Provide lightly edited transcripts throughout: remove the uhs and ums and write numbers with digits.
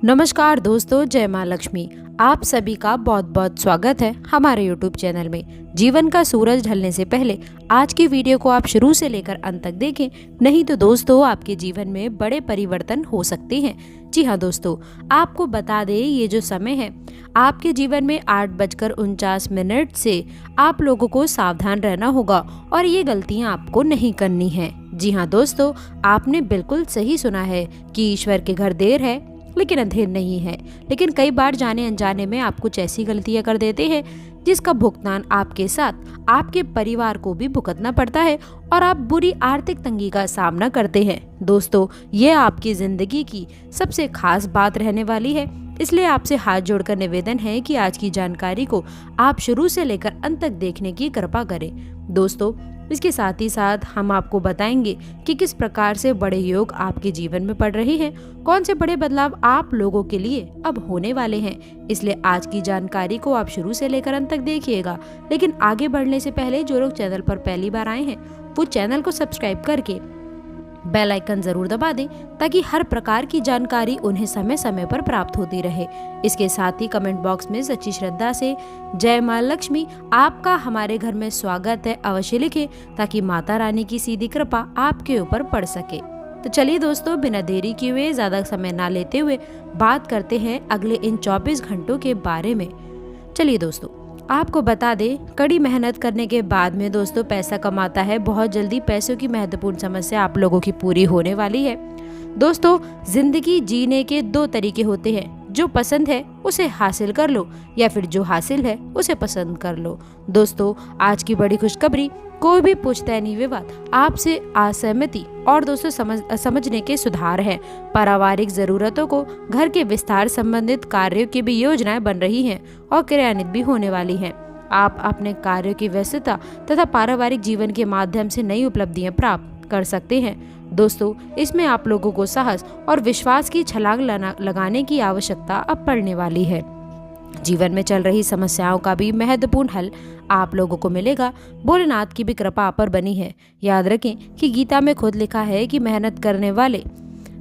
नमस्कार दोस्तों, जय माँ लक्ष्मी। आप सभी का बहुत बहुत स्वागत है हमारे YouTube चैनल में। जीवन का सूरज ढलने से पहले आज की वीडियो को आप शुरू से लेकर अंत तक देखें, नहीं तो दोस्तों आपके जीवन में बड़े परिवर्तन हो सकते हैं। जी हाँ दोस्तों, आपको बता दें ये जो समय है आपके जीवन में 8:49 से आप लोगों को सावधान रहना होगा और ये गलतियाँ आपको नहीं करनी है। जी हाँ दोस्तों, आपने बिल्कुल सही सुना है कि ईश्वर के घर देर है लेकिन अंधेर नहीं है। लेकिन कई बार जाने अनजाने में आप कुछ ऐसी गलतियां कर देते हैं जिसका भुगतान आपके साथ आपके परिवार को भी भुगतना पड़ता है और आप बुरी आर्थिक तंगी का सामना करते हैं। दोस्तों, ये आपकी जिंदगी की सबसे खास बात रहने वाली है, इसलिए आपसे हाथ जोड़कर निवेदन है कि आज की जानकारी को आप शुरू से लेकर अंत तक देखने की कृपा करें। दोस्तों, इसके साथ ही साथ हम आपको बताएंगे कि किस प्रकार से बड़े योग आपके जीवन में पड़ रहे हैं, कौन से बड़े बदलाव आप लोगों के लिए अब होने वाले हैं। इसलिए आज की जानकारी को आप शुरू से लेकर अंत तक देखिएगा। लेकिन आगे बढ़ने से पहले जो लोग चैनल पर पहली बार आए हैं वो चैनल को सब्सक्राइब करके बेल आइकन जरूर दबा दें ताकि हर प्रकार की जानकारी उन्हें समय समय पर प्राप्त होती रहे। इसके साथ ही कमेंट बॉक्स में सच्ची श्रद्धा से जय माँ लक्ष्मी, आपका हमारे घर में स्वागत है अवश्य लिखें ताकि माता रानी की सीधी कृपा आपके ऊपर पड़ सके। तो चलिए दोस्तों, बिना देरी किए हुए ज्यादा समय ना लेते हुए बात करते हैं अगले इन 24 घंटों के बारे में। चलिए दोस्तों, आपको बता दें, कड़ी मेहनत करने के बाद में दोस्तों पैसा कमाता है। बहुत जल्दी पैसों की महत्वपूर्ण समस्या आप लोगों की पूरी होने वाली है। दोस्तों, जिंदगी जीने के 2 तरीके होते हैं, जो पसंद है उसे हासिल कर लो या फिर जो हासिल है उसे पसंद कर लो। दोस्तों, आज की बड़ी खुशखबरी, कोई भी पुश्तैनी विवाद आपसे असहमति और दोस्तों समझने के सुधार है। पारिवारिक जरूरतों को घर के विस्तार संबंधित कार्यों की भी योजनाएं बन रही हैं और क्रियान्वित भी होने वाली हैं। आप अपने कार्यों की व्यस्तता तथा पारिवारिक जीवन के माध्यम से नई उपलब्धियां प्राप्त कर सकते हैं। दोस्तों, इसमें आप लोगों को साहस और विश्वास की छलांग लगाने की आवश्यकता अब पड़ने वाली है। जीवन में चल रही समस्याओं का भी महत्वपूर्ण हल आप लोगों को मिलेगा। भोलेनाथ की भी कृपा आप पर बनी है। याद रखें कि गीता में खुद लिखा है कि मेहनत करने वाले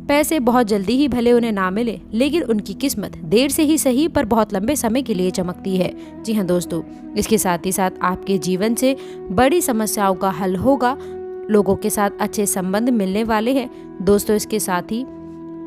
पैसे बहुत जल्दी ही भले उन्हें ना मिले, लेकिन उनकी किस्मत देर से ही सही पर बहुत लंबे समय के लिए चमकती है। जी हाँ दोस्तों, इसके साथ ही साथ आपके जीवन से बड़ी समस्याओं का हल होगा। लोगों के साथ अच्छे संबंध मिलने वाले हैं। दोस्तों, इसके साथ ही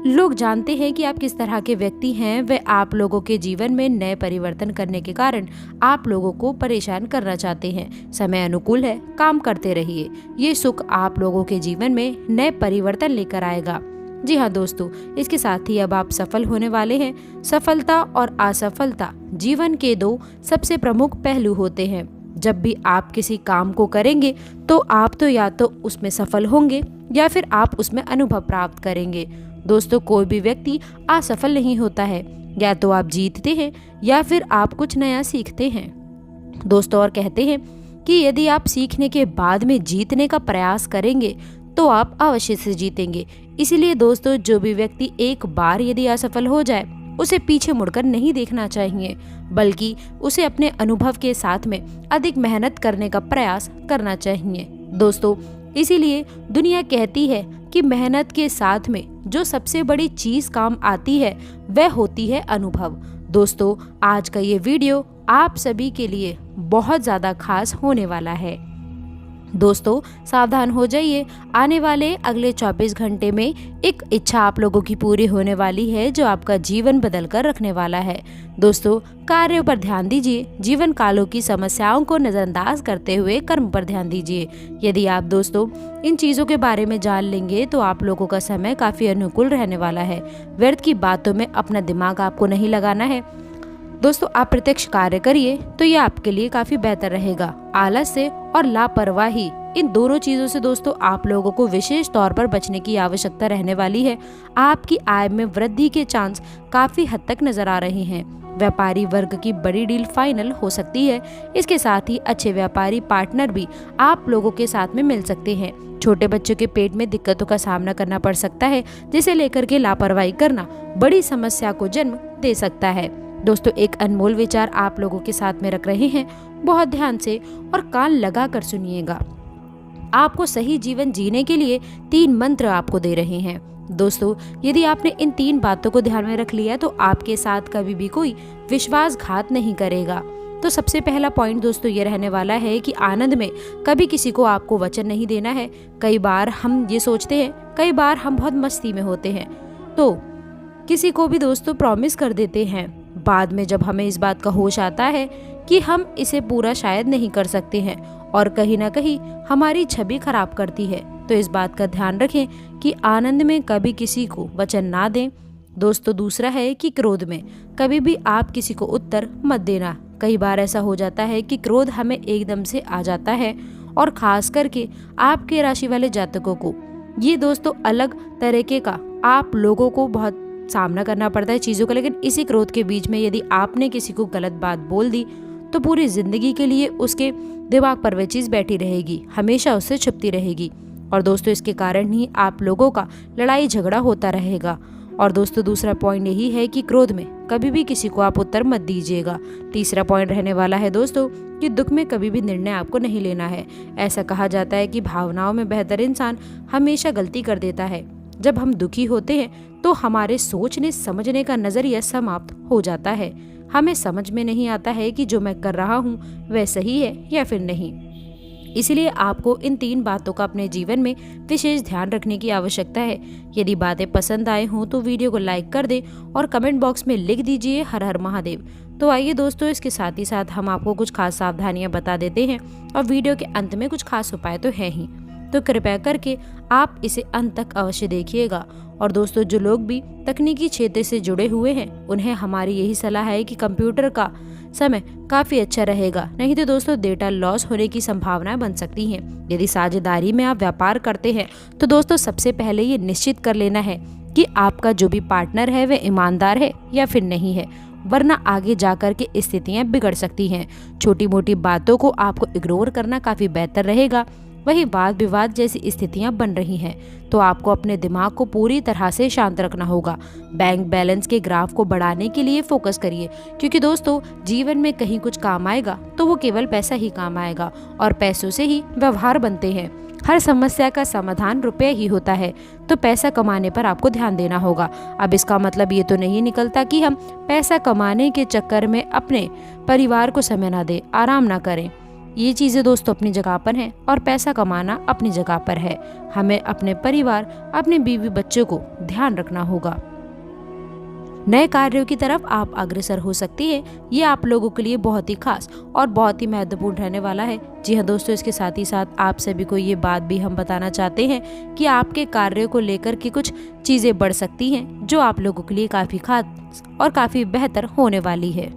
लोग जानते हैं कि आप किस तरह के व्यक्ति हैं। वे आप लोगों के जीवन में नए परिवर्तन करने के कारण आप लोगों को परेशान करना चाहते हैं। समय अनुकूल है, काम करते रहिए। ये सुख आप लोगों के जीवन में नए परिवर्तन लेकर आएगा। जी हाँ दोस्तों, इसके साथ ही अब आप सफल होने वाले हैं। सफलता और असफलता जीवन के 2 सबसे प्रमुख पहलू होते हैं। जब भी आप किसी काम को करेंगे तो आप तो या तो उसमें सफल होंगे या फिर आप उसमें अनुभव प्राप्त करेंगे। दोस्तों, कोई भी व्यक्ति असफल नहीं होता है, या तो आप जीतते हैं या फिर आप कुछ नया सीखते हैं। दोस्तों, और कहते हैं कि यदि आप सीखने के बाद में जीतने का प्रयास करेंगे तो आप अवश्य से जीतेंगे। इसीलिए दोस्तों, जो भी व्यक्ति एक बार यदि असफल हो जाए उसे पीछे मुड़कर नहीं देखना चाहिए, बल्कि उसे अपने अनुभव के साथ में अधिक मेहनत करने का प्रयास करना चाहिए। दोस्तों, इसीलिए दुनिया कहती है कि मेहनत के साथ में जो सबसे बड़ी चीज काम आती है वह होती है अनुभव। दोस्तों, आज का ये वीडियो आप सभी के लिए बहुत ज्यादा खास होने वाला है। दोस्तों, सावधान हो जाइए, आने वाले अगले 24 घंटे में एक इच्छा आप लोगों की पूरी होने वाली है जो आपका जीवन बदल कर रखने वाला है। दोस्तों, कार्यों पर ध्यान दीजिए। जीवन कालों की समस्याओं को नजरअंदाज करते हुए कर्म पर ध्यान दीजिए। यदि आप दोस्तों इन चीजों के बारे में जान लेंगे तो आप लोगों का समय काफी अनुकूल रहने वाला है। व्यर्थ की बातों में अपना दिमाग आपको नहीं लगाना है। दोस्तों, आप प्रत्यक्ष कार्य करिए तो ये आपके लिए काफी बेहतर रहेगा। आलस से और लापरवाही, इन दोनों चीजों से दोस्तों आप लोगों को विशेष तौर पर बचने की आवश्यकता रहने वाली है। आपकी आय में वृद्धि के चांस काफी हद तक नजर आ रहे हैं। व्यापारी वर्ग की बड़ी डील फाइनल हो सकती है। इसके साथ ही अच्छे व्यापारी पार्टनर भी आप लोगों के साथ में मिल सकते हैं। छोटे बच्चों के पेट में दिक्कतों का सामना करना पड़ सकता है, जिसे लेकर के लापरवाही करना बड़ी समस्या को जन्म दे सकता है। दोस्तों, एक अनमोल विचार आप लोगों के साथ में रख रहे हैं, बहुत ध्यान से और कान लगा कर सुनिएगा। आपको सही जीवन जीने के लिए 3 मंत्र आपको दे रहे हैं। दोस्तों, यदि आपने इन 3 बातों को ध्यान में रख लिया तो आपके साथ कभी भी कोई विश्वासघात नहीं करेगा। तो सबसे पहला पॉइंट दोस्तों ये रहने वाला है कि आनंद में कभी किसी को आपको वचन नहीं देना है। कई बार हम ये सोचते हैं, कई बार हम बहुत मस्ती में होते हैं तो किसी को भी दोस्तों प्रॉमिस कर देते हैं। बाद में जब हमें इस बात का होश आता है कि हम इसे पूरा शायद नहीं कर सकते हैं और कहीं ना कहीं हमारी छवि खराब करती है, तो इस बात का ध्यान रखें कि आनंद में कभी किसी को वचन ना दें। दोस्तों, दूसरा है कि क्रोध में कभी भी आप किसी को उत्तर मत देना। कई बार ऐसा हो जाता है कि क्रोध हमें एकदम से आ जाता है और खास करके आपके राशि वाले जातकों को ये दोस्तों अलग तरीके का आप लोगों को बहुत सामना करना पड़ता है चीज़ों का। लेकिन इसी क्रोध के बीच में यदि आपने किसी को गलत बात बोल दी तो पूरी जिंदगी के लिए उसके दिमाग पर वह चीज़ बैठी रहेगी, हमेशा उससे छुपती रहेगी और दोस्तों इसके कारण ही आप लोगों का लड़ाई झगड़ा होता रहेगा। और दोस्तों दूसरा पॉइंट यही है कि क्रोध में कभी भी किसी को आप उत्तर मत दीजिएगा। तीसरा पॉइंट रहने वाला है दोस्तों कि दुख में कभी भी निर्णय आपको नहीं लेना है। ऐसा कहा जाता है कि भावनाओं में बेहतर इंसान हमेशा गलती कर देता है। जब हम दुखी होते हैं तो हमारे सोचने समझने का नजरिया समाप्त हो जाता है। हमें समझ में नहीं आता है कि जो मैं कर रहा हूँ वह सही है या फिर नहीं। इसलिए आपको इन 3 बातों का अपने जीवन में विशेष ध्यान रखने की आवश्यकता है। यदि बातें पसंद आए हों तो वीडियो को लाइक कर दें और कमेंट बॉक्स में लिख दीजिए हर हर महादेव। तो आइए दोस्तों, इसके साथ ही साथ हम आपको कुछ खास सावधानियां बता देते हैं और वीडियो के अंत में कुछ खास उपाय तो है ही, तो कृपया करके आप इसे अंत तक अवश्य देखिएगा। और दोस्तों, जो लोग भी तकनीकी क्षेत्र से जुड़े हुए हैं उन्हें हमारी यही सलाह है कि कंप्यूटर का समय काफी अच्छा रहेगा, नहीं तो दोस्तों डेटा लॉस होने की संभावनाएं बन सकती हैं। यदि साझेदारी में आप व्यापार करते हैं तो दोस्तों सबसे पहले ये निश्चित कर लेना है कि आपका जो भी पार्टनर है वह ईमानदार है या फिर नहीं है, वरना आगे जाकर के स्थितियां बिगड़ सकती हैं। छोटी मोटी बातों को आपको इग्नोर करना काफी बेहतर रहेगा। वही वाद विवाद जैसी स्थितियां बन रही हैं तो आपको अपने दिमाग को पूरी तरह से शांत रखना होगा। बैंक बैलेंस के ग्राफ को बढ़ाने के लिए फोकस करिए, क्योंकि दोस्तों जीवन में कहीं कुछ काम आएगा तो वो केवल पैसा ही काम आएगा और पैसों से ही व्यवहार बनते हैं। हर समस्या का समाधान रुपये ही होता है, तो पैसा कमाने पर आपको ध्यान देना होगा। अब इसका मतलब ये तो नहीं निकलता कि हम पैसा कमाने के चक्कर में अपने परिवार को समय ना दें, आराम ना करें। ये चीज़ें दोस्तों अपनी जगह पर हैं और पैसा कमाना अपनी जगह पर है। हमें अपने परिवार, अपने बीवी बच्चों को ध्यान रखना होगा। नए कार्यों की तरफ आप अग्रसर हो सकती है। ये आप लोगों के लिए बहुत ही खास और बहुत ही महत्वपूर्ण रहने वाला है। जी हाँ दोस्तों, इसके साथ ही साथ आप सभी को ये बात भी हम बताना चाहते हैं कि आपके कार्यों को लेकर के कुछ चीज़ें बढ़ सकती हैं जो आप लोगों के लिए काफ़ी खास और काफ़ी बेहतर होने वाली है।